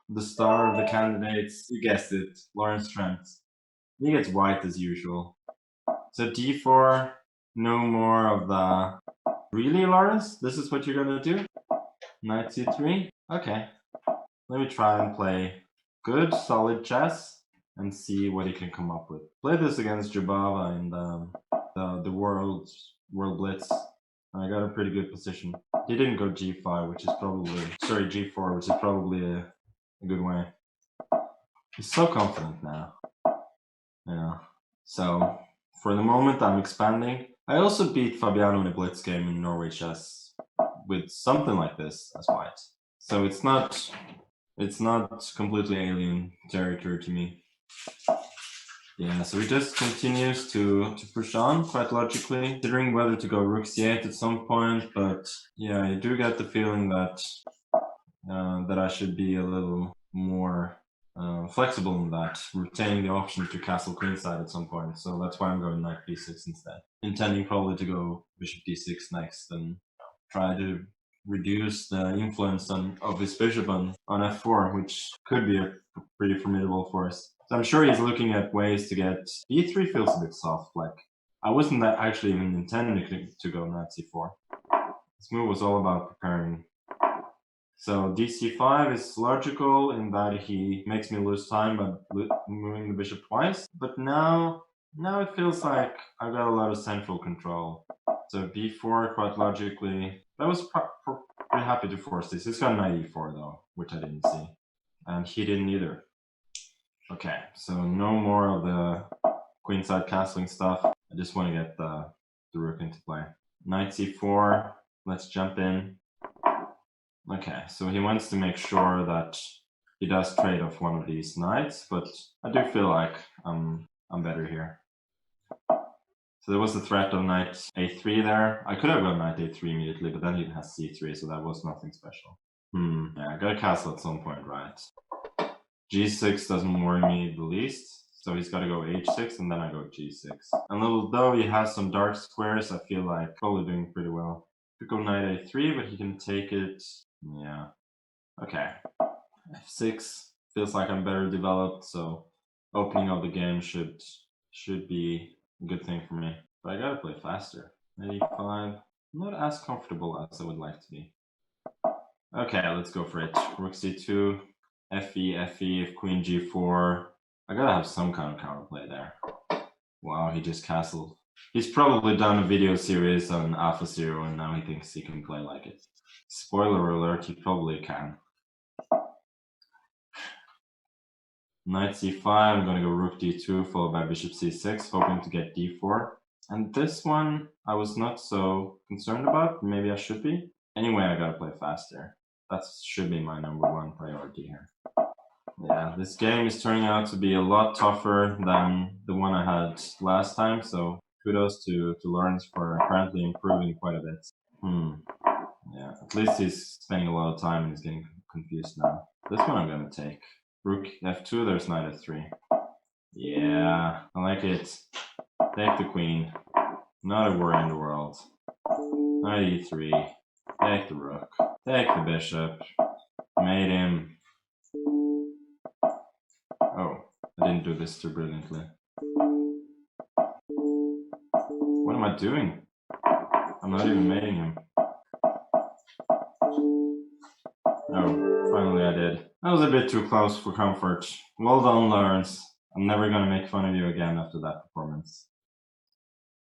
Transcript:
the star of the candidates. You guessed it, Lawrence Trent. He gets white as usual. So d4, no more of the... Really, Lawrence? This is what you're gonna do? Knight c3? Okay. Let me try and play good, solid chess and see what he can come up with. Played this against Jabava in the World Blitz. I got a pretty good position. He didn't go g5, which is probably... Sorry, g4, which is probably a good way. He's so confident now. Yeah. So, for the moment, I'm expanding. I also beat Fabiano in a blitz game in Norway chess with something like this as white. So it's not completely alien territory to me. Yeah, so he just continues to push on quite logically, considering whether to go rook c8 at some point, but yeah, I do get the feeling that that I should be a little more flexible in that, retaining the option to castle queenside at some point. So that's why I'm going knight b6 instead, intending probably to go bishop d6 next and try to reduce the influence of his bishop on f4, which could be a pretty formidable force. So I'm sure he's looking at ways to get... e3 feels a bit soft. Like, I wasn't actually even intending to go knight c4. This move was all about preparing. So dc5 is logical in that he makes me lose time by moving the bishop twice. But now it feels like I've got a lot of central control. So b4 quite logically. I was pretty happy to force this. He's got knight e4 though, which I didn't see. And he didn't either. Okay, so no more of the queenside castling stuff. I just want to get the rook into play. Knight c4, let's jump in. Okay, so he wants to make sure that he does trade off one of these knights, but I do feel like I'm better here. So there was the threat of knight a3 there. I could have gone knight a3 immediately, but then he has c3, so that was nothing special. Yeah, I gotta castle at some point, right? g6 doesn't worry me the least, so he's gotta go h6, and then I go g6. And although he has some dark squares, I feel like probably doing pretty well. Could go knight a3, but he can take it. Yeah. Okay. f6 feels like I'm better developed, so opening of the game should be a good thing for me. But I gotta play faster. Knight e5. I'm not as comfortable as I would like to be. Okay, let's go for it. Rook c2, fe, queen g4. I gotta have some kind of counterplay there. Wow, he just castled. He's probably done a video series on Alphazero and now he thinks he can play like it. Spoiler alert, he probably can. Knight c5, I'm gonna go rook d2 followed by bishop c6, hoping to get d4. And this one I was not so concerned about, maybe I should be. Anyway, I gotta play faster. That should be my #1 priority here. Yeah, this game is turning out to be a lot tougher than the one I had last time, so kudos to Lawrence for apparently improving quite a bit. Yeah, at least he's spending a lot of time and he's getting confused now. This one I'm gonna take. Rook f2, there's knight f3. Yeah, I like it. Take the queen. Not a worry in the world. Knight e3. Take the rook. Take the bishop. Mate him. Oh, I didn't do this too brilliantly. What am I doing? I'm not even mating him. Oh, finally I did. That was a bit too close for comfort. Well done, Lawrence. I'm never gonna make fun of you again after that performance.